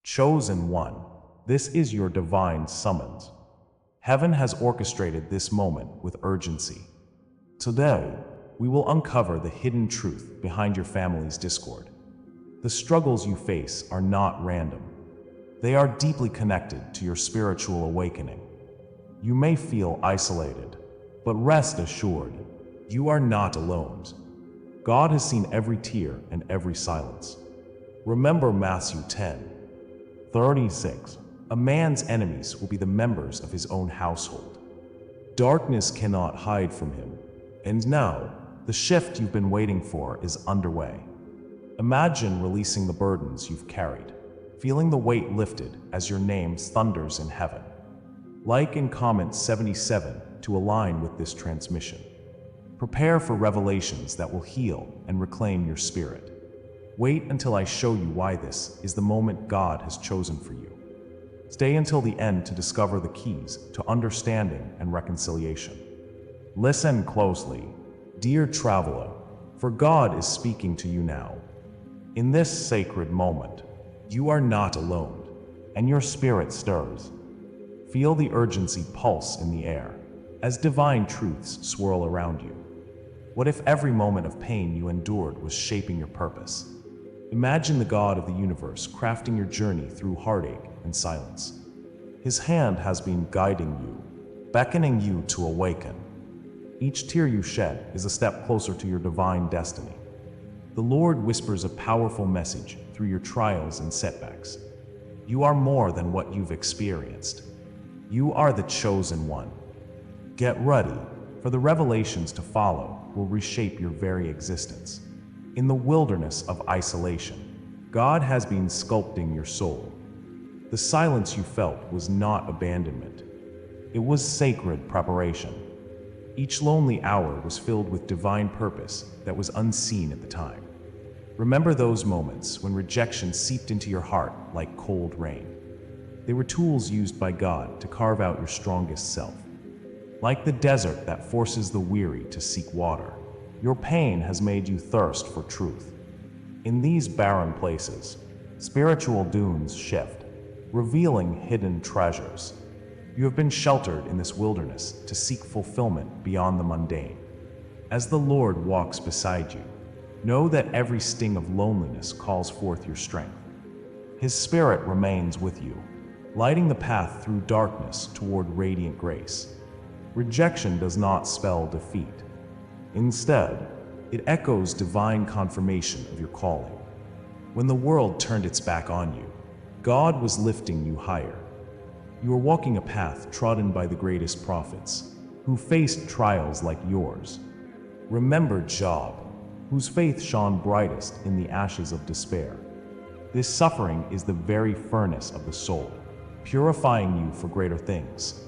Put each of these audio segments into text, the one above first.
Chosen one, this is your divine summons. Heaven has orchestrated this moment with urgency. Today, we will uncover the hidden truth behind your family's discord. The struggles you face are not random. They are deeply connected to your spiritual awakening. You may feel isolated, but rest assured, you are not alone. God has seen every tear and every silence. Remember Matthew 10:36. A man's enemies will be the members of his own household. Darkness cannot hide from him. And now, the shift you've been waiting for is underway. Imagine releasing the burdens you've carried, feeling the weight lifted as your name thunders in heaven. Like and comment 77 to align with this transmission. Prepare for revelations that will heal and reclaim your spirit. Wait until I show you why this is the moment God has chosen for you. Stay until the end to discover the keys to understanding and reconciliation. Listen closely, dear traveler, for God is speaking to you now. In this sacred moment, you are not alone, and your spirit stirs. Feel the urgency pulse in the air as divine truths swirl around you. What if every moment of pain you endured was shaping your purpose? Imagine the God of the universe crafting your journey through heartache and silence. His hand has been guiding you, beckoning you to awaken. Each tear you shed is a step closer to your divine destiny. The Lord whispers a powerful message through your trials and setbacks. You are more than what you've experienced. You are the chosen one. Get ready, for the revelations to follow will reshape your very existence. In the wilderness of isolation, God has been sculpting your soul. The silence you felt was not abandonment. It was sacred preparation. Each lonely hour was filled with divine purpose that was unseen at the time. Remember those moments when rejection seeped into your heart like cold rain. They were tools used by God to carve out your strongest self. Like the desert that forces the weary to seek water, your pain has made you thirst for truth. In these barren places, spiritual dunes shift, revealing hidden treasures. You have been sheltered in this wilderness to seek fulfillment beyond the mundane. As the Lord walks beside you, know that every sting of loneliness calls forth your strength. His Spirit remains with you, lighting the path through darkness toward radiant grace. Rejection does not spell defeat. Instead, it echoes divine confirmation of your calling. When the world turned its back on you, God was lifting you higher. You are walking a path trodden by the greatest prophets, who faced trials like yours. Remember Job, whose faith shone brightest in the ashes of despair. This suffering is the very furnace of the soul, purifying you for greater things.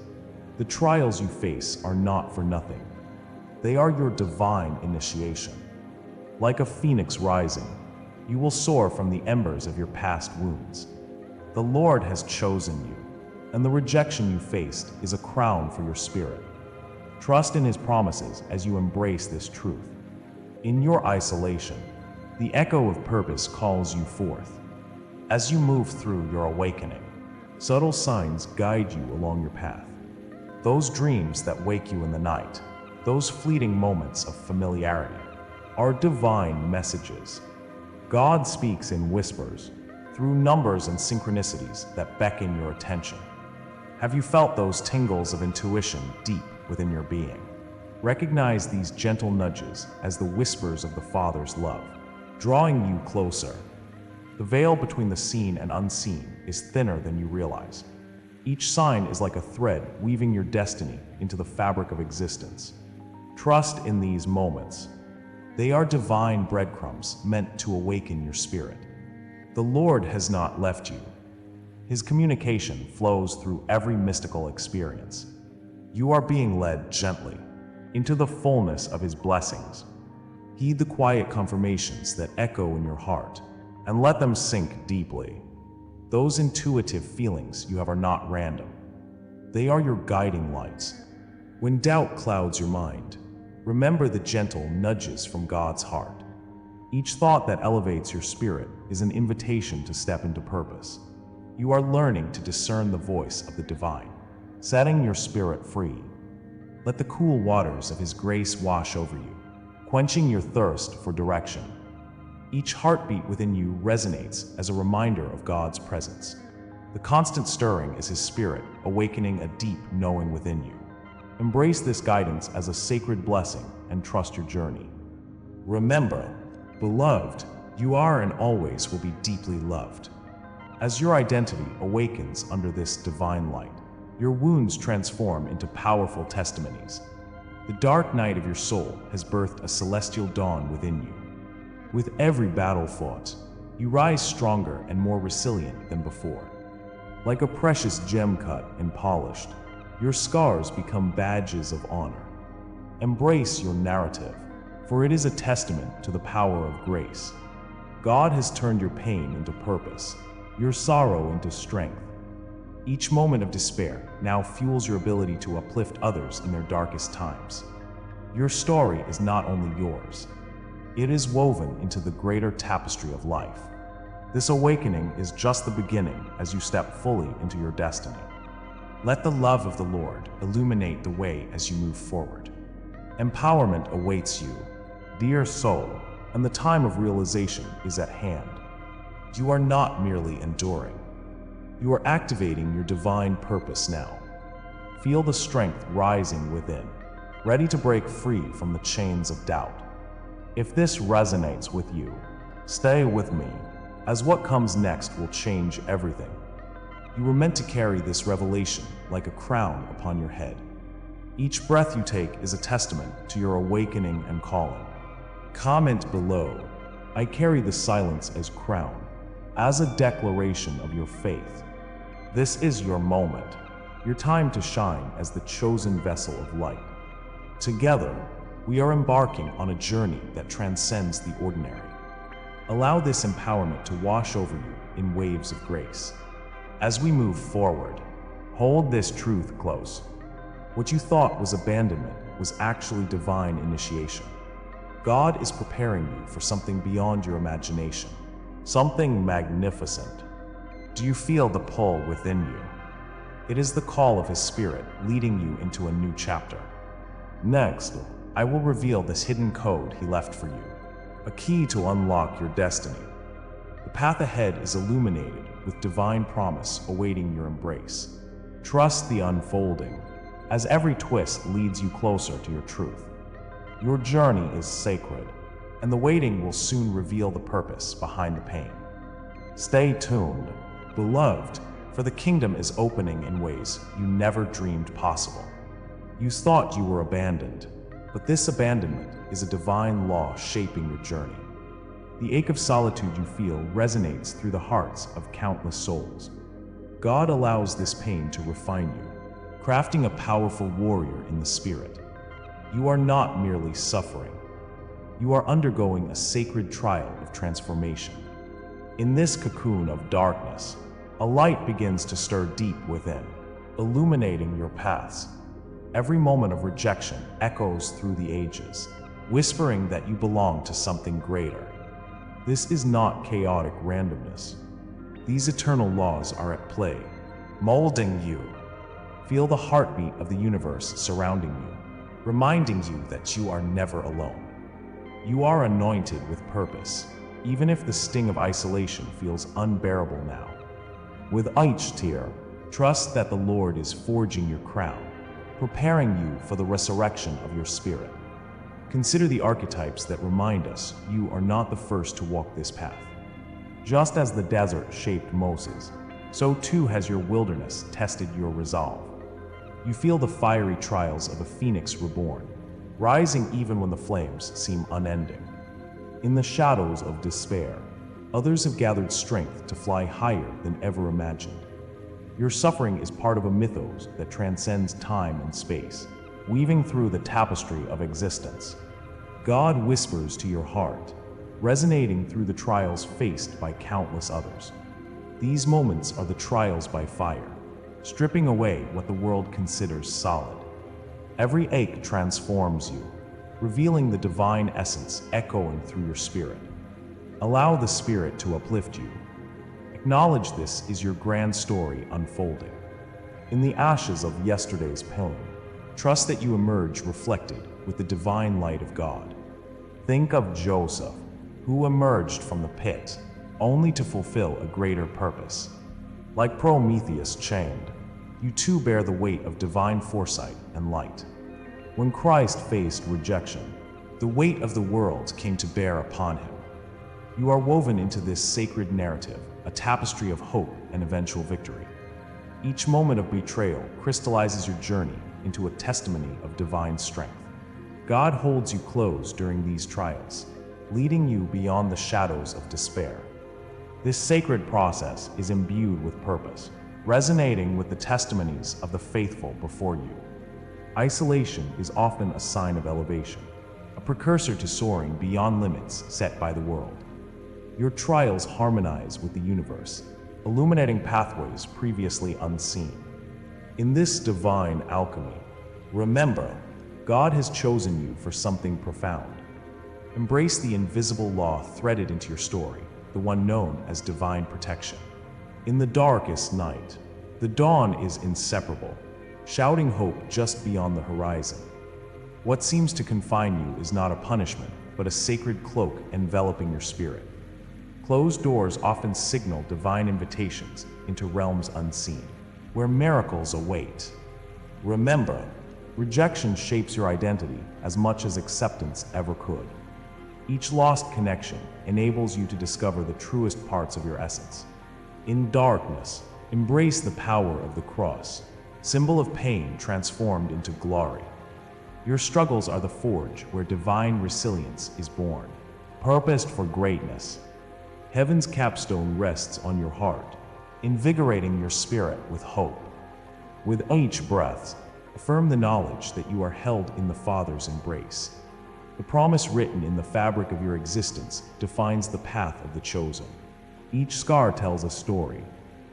The trials you face are not for nothing. They are your divine initiation. Like a phoenix rising, you will soar from the embers of your past wounds. The Lord has chosen you, and the rejection you faced is a crown for your spirit. Trust in His promises as you embrace this truth. In your isolation, the echo of purpose calls you forth. As you move through your awakening, subtle signs guide you along your path. Those dreams that wake you in the night, those fleeting moments of familiarity, are divine messages. God speaks in whispers, through numbers and synchronicities that beckon your attention. Have you felt those tingles of intuition deep within your being? Recognize these gentle nudges as the whispers of the Father's love, drawing you closer. The veil between the seen and unseen is thinner than you realize. Each sign is like a thread weaving your destiny into the fabric of existence. Trust in these moments. They are divine breadcrumbs meant to awaken your spirit. The Lord has not left you. His communication flows through every mystical experience. You are being led gently into the fullness of His blessings. Heed the quiet confirmations that echo in your heart, and let them sink deeply. Those intuitive feelings you have are not random. They are your guiding lights. When doubt clouds your mind, remember the gentle nudges from God's heart. Each thought that elevates your spirit is an invitation to step into purpose. You are learning to discern the voice of the divine, setting your spirit free. Let the cool waters of His grace wash over you, quenching your thirst for direction. Each heartbeat within you resonates as a reminder of God's presence. The constant stirring is His Spirit, awakening a deep knowing within you. Embrace this guidance as a sacred blessing and trust your journey. Remember, beloved, you are and always will be deeply loved. As your identity awakens under this divine light, your wounds transform into powerful testimonies. The dark night of your soul has birthed a celestial dawn within you. With every battle fought, you rise stronger and more resilient than before. Like a precious gem cut and polished, your scars become badges of honor. Embrace your narrative, for it is a testament to the power of grace. God has turned your pain into purpose, your sorrow into strength. Each moment of despair now fuels your ability to uplift others in their darkest times. Your story is not only yours, it is woven into the greater tapestry of life. This awakening is just the beginning as you step fully into your destiny. Let the love of the Lord illuminate the way as you move forward. Empowerment awaits you, dear soul, and the time of realization is at hand. You are not merely enduring. You are activating your divine purpose now. Feel the strength rising within, ready to break free from the chains of doubt. If this resonates with you, stay with me, as what comes next will change everything. You were meant to carry this revelation like a crown upon your head. Each breath you take is a testament to your awakening and calling. Comment below, I carry the silence as crown, as a declaration of your faith. This is your moment, your time to shine as the chosen vessel of light. Together, we are embarking on a journey that transcends the ordinary. Allow this empowerment to wash over you in waves of grace. As we move forward, hold this truth close. What you thought was abandonment was actually divine initiation. God is preparing you for something beyond your imagination, something magnificent. Do you feel the pull within you? It is the call of His Spirit leading you into a new chapter. Next, I will reveal this hidden code He left for you, a key to unlock your destiny. The path ahead is illuminated with divine promise awaiting your embrace. Trust the unfolding, as every twist leads you closer to your truth. Your journey is sacred, and the waiting will soon reveal the purpose behind the pain. Stay tuned, beloved, for the kingdom is opening in ways you never dreamed possible. You thought you were abandoned, but this abandonment is a divine law shaping your journey. The ache of solitude you feel resonates through the hearts of countless souls. God allows this pain to refine you, crafting a powerful warrior in the spirit. You are not merely suffering. You are undergoing a sacred trial of transformation. In this cocoon of darkness, a light begins to stir deep within, illuminating your paths. Every moment of rejection echoes through the ages, whispering that you belong to something greater. This is not chaotic randomness. These eternal laws are at play, molding you. Feel the heartbeat of the universe surrounding you, reminding you that you are never alone. You are anointed with purpose, even if the sting of isolation feels unbearable now. With each tear, trust that the Lord is forging your crown, preparing you for the resurrection of your spirit. Consider the archetypes that remind us you are not the first to walk this path. Just as the desert shaped Moses, so too has your wilderness tested your resolve. You feel the fiery trials of a phoenix reborn, rising even when the flames seem unending. In the shadows of despair, others have gathered strength to fly higher than ever imagined. Your suffering is part of a mythos that transcends time and space, weaving through the tapestry of existence. God whispers to your heart, resonating through the trials faced by countless others. These moments are the trials by fire, stripping away what the world considers solid. Every ache transforms you, revealing the divine essence echoing through your spirit. Allow the Spirit to uplift you, Acknowledge this is your grand story unfolding. In the ashes of yesterday's pain, trust that you emerge reflected with the divine light of God. Think of Joseph, who emerged from the pit only to fulfill a greater purpose. Like Prometheus chained, you too bear the weight of divine foresight and light. When Christ faced rejection, the weight of the world came to bear upon him. You are woven into this sacred narrative, a tapestry of hope and eventual victory. Each moment of betrayal crystallizes your journey into a testimony of divine strength. God holds you close during these trials, leading you beyond the shadows of despair. This sacred process is imbued with purpose, resonating with the testimonies of the faithful before you. Isolation is often a sign of elevation, a precursor to soaring beyond limits set by the world. Your trials harmonize with the universe, illuminating pathways previously unseen. In this divine alchemy, remember, God has chosen you for something profound. Embrace the invisible law threaded into your story, the one known as divine protection. In the darkest night, the dawn is inseparable, shouting hope just beyond the horizon. What seems to confine you is not a punishment, but a sacred cloak enveloping your spirit. Closed doors often signal divine invitations into realms unseen, where miracles await. Remember, rejection shapes your identity as much as acceptance ever could. Each lost connection enables you to discover the truest parts of your essence. In darkness, embrace the power of the cross, symbol of pain transformed into glory. Your struggles are the forge where divine resilience is born, purposed for greatness. Heaven's capstone rests on your heart, invigorating your spirit with hope. With each breath, affirm the knowledge that you are held in the Father's embrace. The promise written in the fabric of your existence defines the path of the chosen. Each scar tells a story,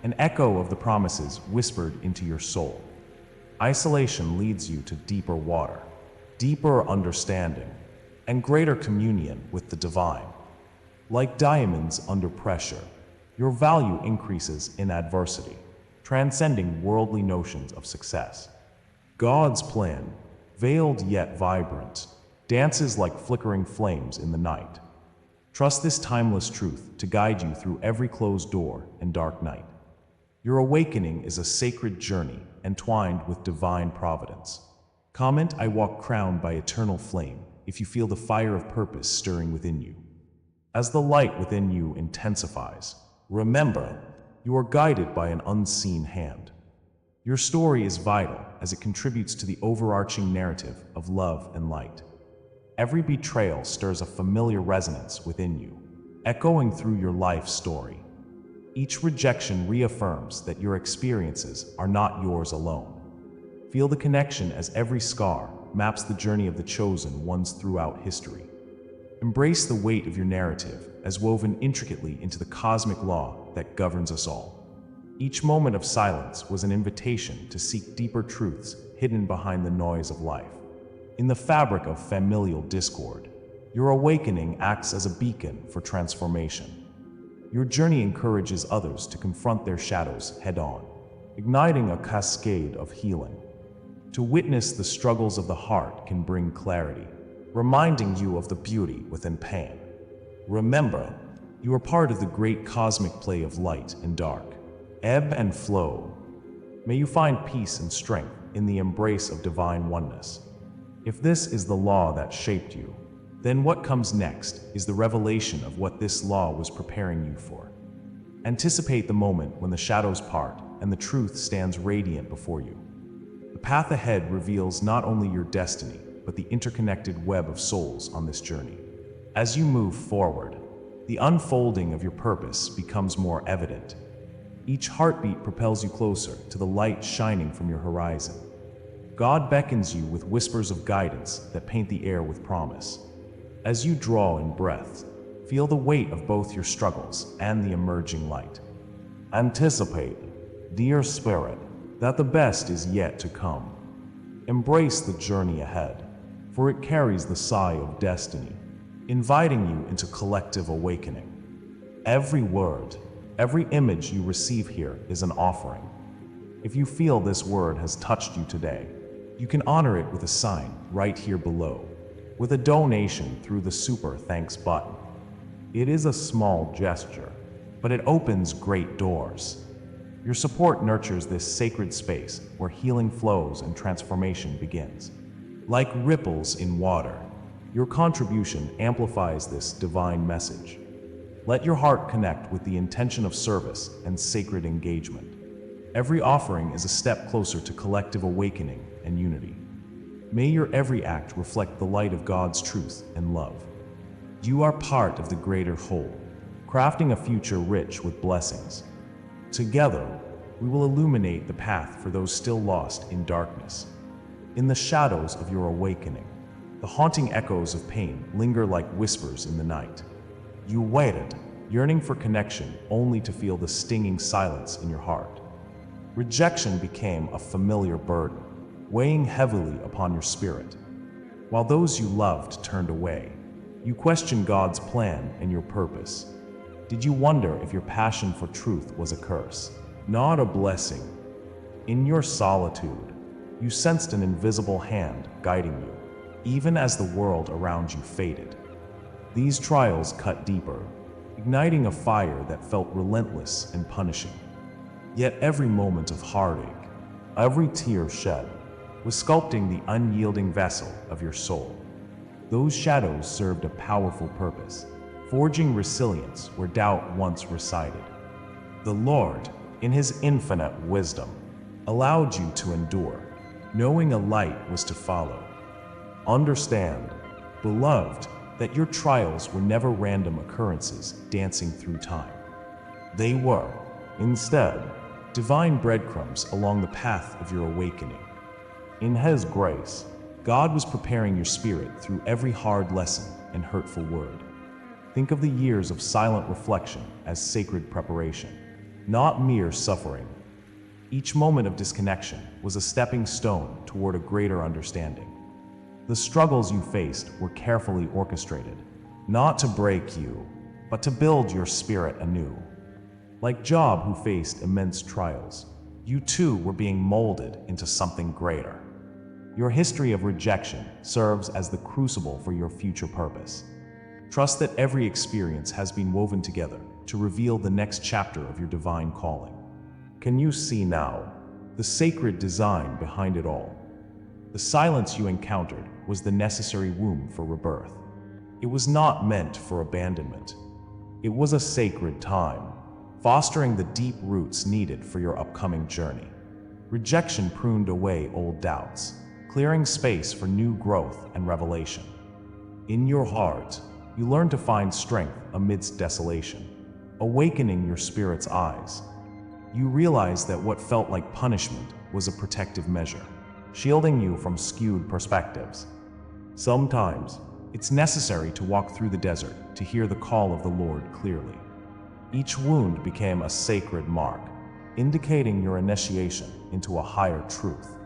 an echo of the promises whispered into your soul. Isolation leads you to deeper water, deeper understanding, and greater communion with the divine. Like diamonds under pressure, your value increases in adversity, transcending worldly notions of success. God's plan, veiled yet vibrant, dances like flickering flames in the night. Trust this timeless truth to guide you through every closed door and dark night. Your awakening is a sacred journey entwined with divine providence. Comment, "I walk crowned by eternal flame," if you feel the fire of purpose stirring within you. As the light within you intensifies, remember, you are guided by an unseen hand. Your story is vital as it contributes to the overarching narrative of love and light. Every betrayal stirs a familiar resonance within you, echoing through your life story. Each rejection reaffirms that your experiences are not yours alone. Feel the connection as every scar maps the journey of the chosen ones throughout history. Embrace the weight of your narrative as woven intricately into the cosmic law that governs us all. Each moment of silence was an invitation to seek deeper truths hidden behind the noise of life. In the fabric of familial discord, your awakening acts as a beacon for transformation. Your journey encourages others to confront their shadows head-on, igniting a cascade of healing. To witness the struggles of the heart can bring clarity, reminding you of the beauty within pain. Remember, you are part of the great cosmic play of light and dark, ebb and flow. May you find peace and strength in the embrace of divine oneness. If this is the law that shaped you, then what comes next is the revelation of what this law was preparing you for. Anticipate the moment when the shadows part and the truth stands radiant before you. The path ahead reveals not only your destiny, but the interconnected web of souls on this journey. As you move forward, the unfolding of your purpose becomes more evident. Each heartbeat propels you closer to the light shining from your horizon. God beckons you with whispers of guidance that paint the air with promise. As you draw in breath, feel the weight of both your struggles and the emerging light. Anticipate, dear spirit, that the best is yet to come. Embrace the journey ahead, for it carries the sigh of destiny, inviting you into collective awakening. Every word, Every image you receive here is an offering. If you feel this word has touched you today, you can honor it with a sign right here below, with a donation through the Super Thanks button. It is a small gesture, but it opens great doors. Your support nurtures this sacred space where healing flows and transformation begins. Like ripples in water, your contribution amplifies this divine message. Let your heart connect with the intention of service and sacred engagement. Every offering is a step closer to collective awakening and unity. May your every act reflect the light of God's truth and love. You are part of the greater whole, crafting a future rich with blessings. Together, we will illuminate the path for those still lost in darkness. In the shadows of your awakening, the haunting echoes of pain linger like whispers in the night. You waited, yearning for connection, only to feel the stinging silence in your heart. Rejection became a familiar burden, weighing heavily upon your spirit. While those you loved turned away, you questioned God's plan and your purpose. Did you wonder if your passion for truth was a curse, not a blessing? In your solitude, you sensed an invisible hand guiding you, even as the world around you faded. These trials cut deeper, igniting a fire that felt relentless and punishing. Yet every moment of heartache, every tear shed, was sculpting the unyielding vessel of your soul. Those shadows served a powerful purpose, forging resilience where doubt once resided. The Lord, in His infinite wisdom, allowed you to endure, knowing a light was to follow. Understand, beloved, that your trials were never random occurrences dancing through time. They were, instead, divine breadcrumbs along the path of your awakening. In His grace, God was preparing your spirit through every hard lesson and hurtful word. Think of the years of silent reflection as sacred preparation, not mere suffering. Each moment of disconnection was a stepping stone toward a greater understanding. The struggles you faced were carefully orchestrated, not to break you, but to build your spirit anew. Like Job, who faced immense trials, you too were being molded into something greater. Your history of rejection serves as the crucible for your future purpose. Trust that every experience has been woven together to reveal the next chapter of your divine calling. Can you see now the sacred design behind it all? The silence you encountered was the necessary womb for rebirth. It was not meant for abandonment. It was a sacred time, fostering the deep roots needed for your upcoming journey. Rejection pruned away old doubts, clearing space for new growth and revelation. In your heart, you learned to find strength amidst desolation, awakening your spirit's eyes. You realized that what felt like punishment was a protective measure, shielding you from skewed perspectives. Sometimes, it's necessary to walk through the desert to hear the call of the Lord clearly. Each wound became a sacred mark, indicating your initiation into a higher truth.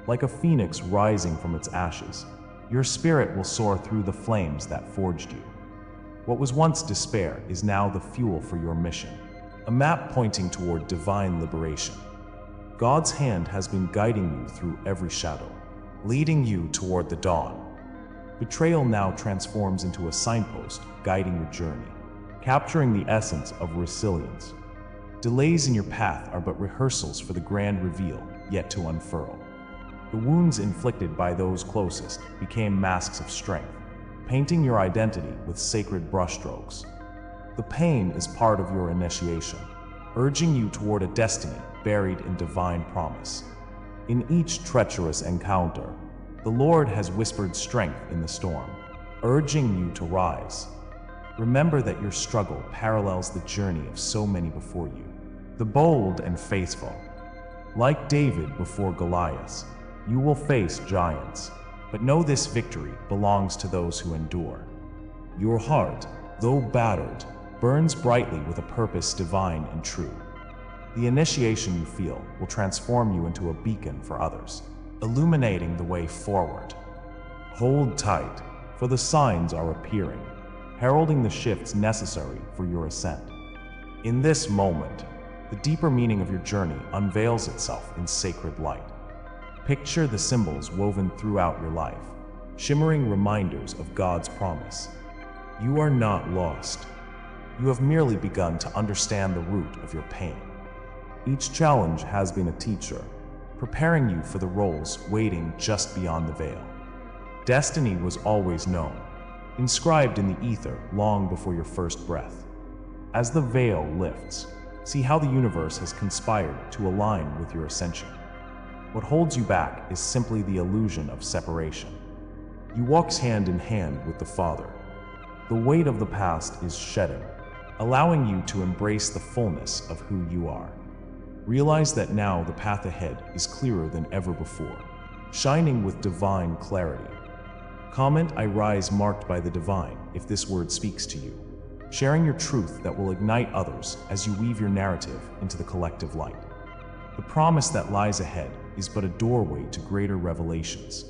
Like a phoenix rising from its ashes, your spirit will soar through the flames that forged you. What was once despair is now the fuel for your mission, a map pointing toward divine liberation. God's hand has been guiding you through every shadow, leading you toward the dawn. Betrayal now transforms into a signpost guiding your journey, capturing the essence of resilience. Delays in your path are but rehearsals for the grand reveal yet to unfurl. The wounds inflicted by those closest became masks of strength, painting your identity with sacred brushstrokes. The pain is part of your initiation, urging you toward a destiny buried in divine promise. In each treacherous encounter, the Lord has whispered strength in the storm, urging you to rise. Remember that your struggle parallels the journey of so many before you, the bold and faithful. Like David before Goliath, you will face giants, but know this victory belongs to those who endure. Your heart, though battered, burns brightly with a purpose divine and true. The initiation you feel will transform you into a beacon for others, illuminating the way forward. Hold tight, for the signs are appearing, heralding the shifts necessary for your ascent. In this moment, the deeper meaning of your journey unveils itself in sacred light. Picture the symbols woven throughout your life, shimmering reminders of God's promise. You are not lost. You have merely begun to understand the root of your pain. Each challenge has been a teacher, preparing you for the roles waiting just beyond the veil. Destiny was always known, inscribed in the ether long before your first breath. As the veil lifts, see how the universe has conspired to align with your ascension. What holds you back is simply the illusion of separation. You walk hand in hand with the Father. The weight of the past is shedding, allowing you to embrace the fullness of who you are. Realize that now the path ahead is clearer than ever before, shining with divine clarity. Comment "I rise marked by the divine" if this word speaks to you, sharing your truth that will ignite others as you weave your narrative into the collective light. The promise that lies ahead is but a doorway to greater revelations.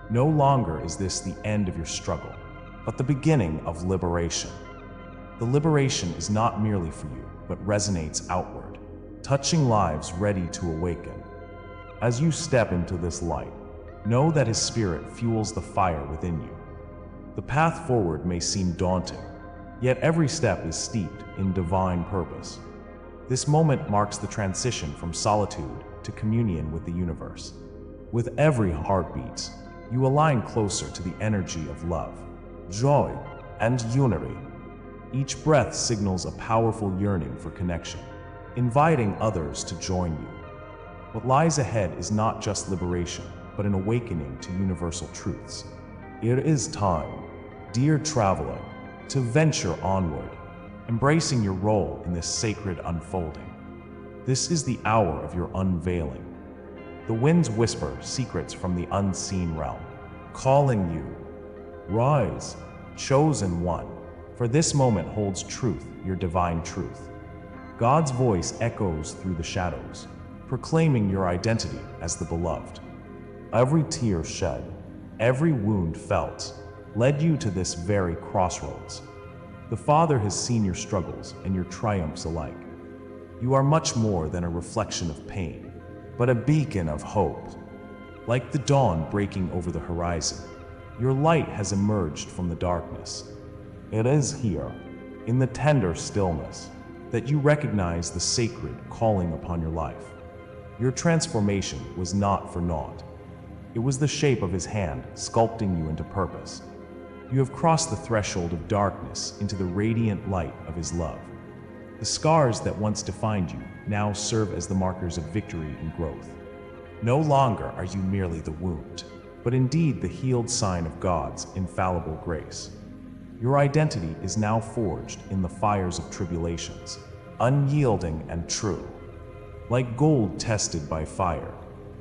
No longer is this the end of your struggle, but the beginning of liberation. The liberation is not merely for you, but resonates outward, touching lives ready to awaken. As you step into this light, know that His Spirit fuels the fire within you. The path forward may seem daunting, yet every step is steeped in divine purpose. This moment marks the transition from solitude to communion with the universe. With every heartbeat, you align closer to the energy of love, joy, and unity. Each breath signals a powerful yearning for connection, inviting others to join you. What lies ahead is not just liberation, but an awakening to universal truths. It is time, dear traveler, to venture onward, embracing your role in this sacred unfolding. This is the hour of your unveiling. The winds whisper secrets from the unseen realm, calling you. Rise, chosen one, for this moment holds truth, your divine truth. God's voice echoes through the shadows, proclaiming your identity as the beloved. Every tear shed, every wound felt, led you to this very crossroads. The Father has seen your struggles and your triumphs alike. You are much more than a reflection of pain, but a beacon of hope. Like the dawn breaking over the horizon, your light has emerged from the darkness. It is here, in the tender stillness, that you recognize the sacred calling upon your life. Your transformation was not for naught. It was the shape of His hand sculpting you into purpose. You have crossed the threshold of darkness into the radiant light of His love. The scars that once defined you now serve as the markers of victory and growth. No longer are you merely the wound, but indeed the healed sign of God's infallible grace. Your identity is now forged in the fires of tribulations, unyielding and true. Like gold tested by fire,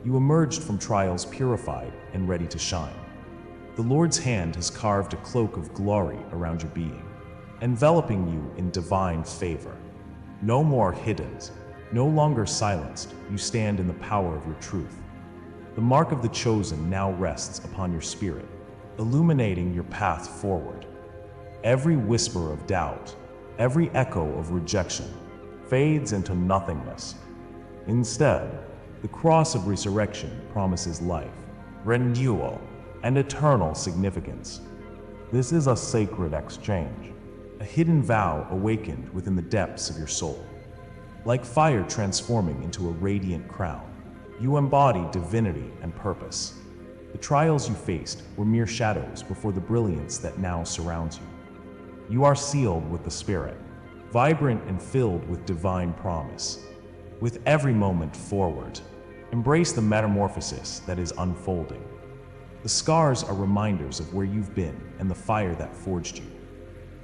you emerged from trials purified and ready to shine. The Lord's hand has carved a cloak of glory around your being, enveloping you in divine favor. No more hidden, no longer silenced, you stand in the power of your truth. The mark of the chosen now rests upon your spirit, illuminating your path forward. Every whisper of doubt, every echo of rejection, fades into nothingness. Instead, the cross of resurrection promises life, renewal, and eternal significance. This is a sacred exchange, a hidden vow awakened within the depths of your soul. Like fire transforming into a radiant crown, you embody divinity and purpose. The trials you faced were mere shadows before the brilliance that now surrounds you. You are sealed with the Spirit, vibrant and filled with divine promise. With every moment forward, embrace the metamorphosis that is unfolding. The scars are reminders of where you've been and the fire that forged you.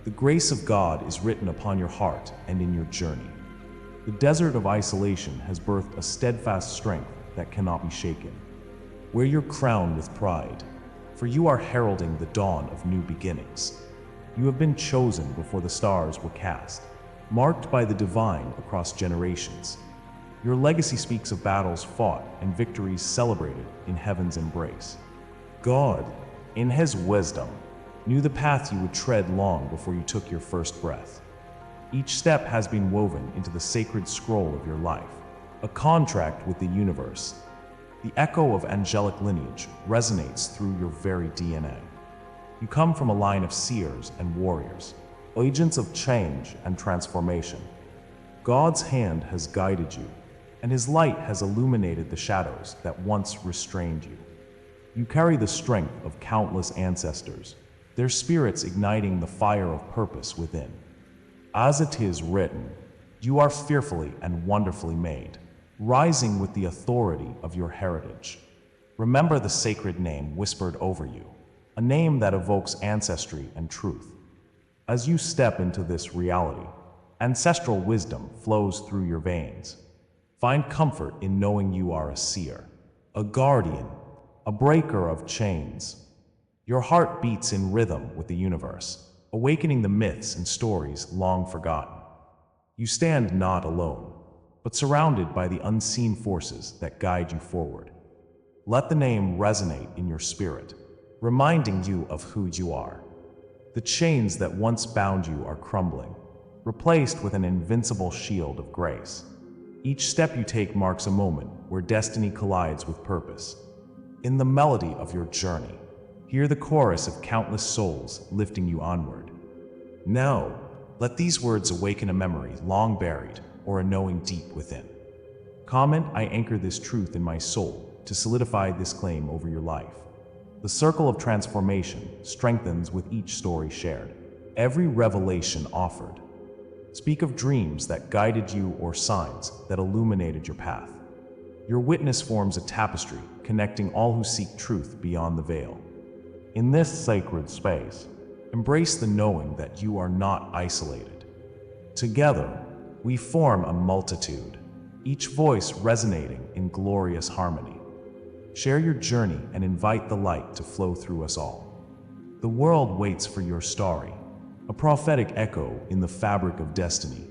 The grace of God is written upon your heart and in your journey. The desert of isolation has birthed a steadfast strength that cannot be shaken. Wear your crown with pride, for you are heralding the dawn of new beginnings. You have been chosen before the stars were cast, marked by the divine across generations. Your legacy speaks of battles fought and victories celebrated in heaven's embrace. God, in His wisdom, knew the path you would tread long before you took your first breath. Each step has been woven into the sacred scroll of your life, a contract with the universe. The echo of angelic lineage resonates through your very DNA. You come from a line of seers and warriors, agents of change and transformation. God's hand has guided you, and His light has illuminated the shadows that once restrained you. You carry the strength of countless ancestors, their spirits igniting the fire of purpose within. As it is written, you are fearfully and wonderfully made, rising with the authority of your heritage. Remember the sacred name whispered over you, a name that evokes ancestry and truth. As you step into this reality, ancestral wisdom flows through your veins. Find comfort in knowing you are a seer, a guardian, a breaker of chains. Your heart beats in rhythm with the universe, awakening the myths and stories long forgotten. You stand not alone, but surrounded by the unseen forces that guide you forward. Let the name resonate in your spirit, reminding you of who you are. The chains that once bound you are crumbling, replaced with an invincible shield of grace. Each step you take marks a moment where destiny collides with purpose. In the melody of your journey, hear the chorus of countless souls lifting you onward. Now, let these words awaken a memory long buried or a knowing deep within. Comment, I anchor this truth in my soul to solidify this claim over your life. The circle of transformation strengthens with each story shared, every revelation offered. Speak of dreams that guided you or signs that illuminated your path. Your witness forms a tapestry connecting all who seek truth beyond the veil. In this sacred space, embrace the knowing that you are not isolated. Together, we form a multitude, each voice resonating in glorious harmony. Share your journey and invite the light to flow through us all. The world waits for your story, a prophetic echo in the fabric of destiny.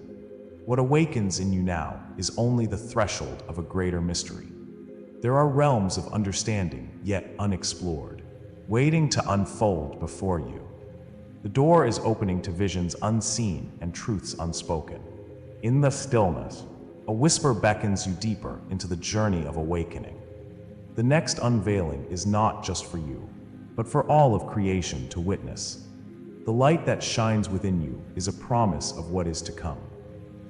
What awakens in you now is only the threshold of a greater mystery. There are realms of understanding yet unexplored, waiting to unfold before you. The door is opening to visions unseen and truths unspoken. In the stillness, a whisper beckons you deeper into the journey of awakening. The next unveiling is not just for you, but for all of creation to witness. The light that shines within you is a promise of what is to come.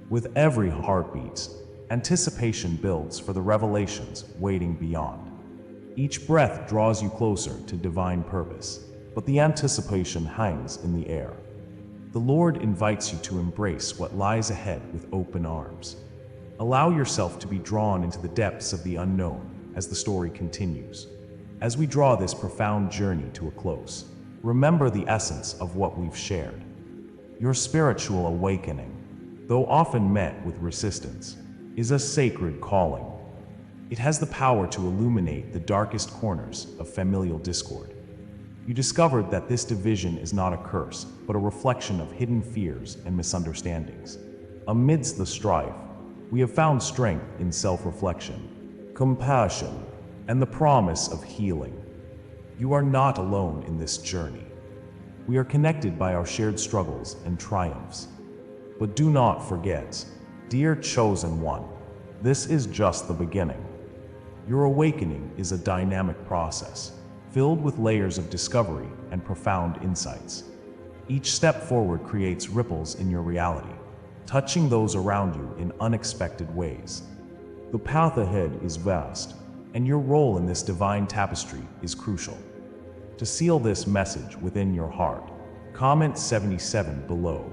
With every heartbeat, anticipation builds for the revelations waiting beyond. Each breath draws you closer to divine purpose, but the anticipation hangs in the air. The Lord invites you to embrace what lies ahead with open arms. Allow yourself to be drawn into the depths of the unknown as the story continues. As we draw this profound journey to a close, remember the essence of what we've shared. Your spiritual awakening, though often met with resistance, is a sacred calling. It has the power to illuminate the darkest corners of familial discord. You discovered that this division is not a curse, but a reflection of hidden fears and misunderstandings. Amidst the strife, we have found strength in self-reflection, compassion, and the promise of healing. You are not alone in this journey. We are connected by our shared struggles and triumphs. But do not forget, dear chosen one, this is just the beginning. Your awakening is a dynamic process, filled with layers of discovery and profound insights. Each step forward creates ripples in your reality, touching those around you in unexpected ways. The path ahead is vast, and your role in this divine tapestry is crucial. To seal this message within your heart, comment 77 below.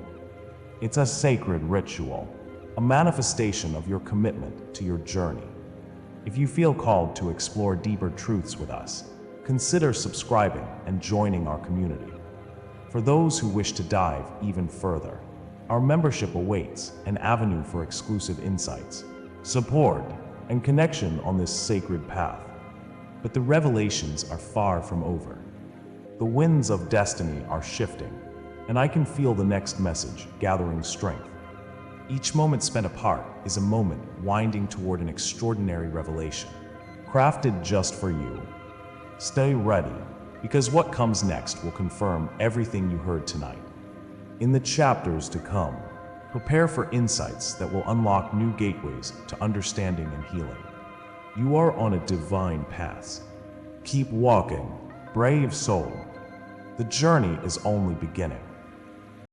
It's a sacred ritual, a manifestation of your commitment to your journey. If you feel called to explore deeper truths with us, consider subscribing and joining our community. For those who wish to dive even further, our membership awaits an avenue for exclusive insights, support, and connection on this sacred path. But the revelations are far from over. The winds of destiny are shifting, and I can feel the next message gathering strength. Each moment spent apart is a moment winding toward an extraordinary revelation, crafted just for you. Stay ready, because what comes next will confirm everything you heard tonight. In the chapters to come, Prepare for insights that will unlock new gateways to understanding and healing. You are on a divine path. Keep walking, brave soul. The journey is only beginning.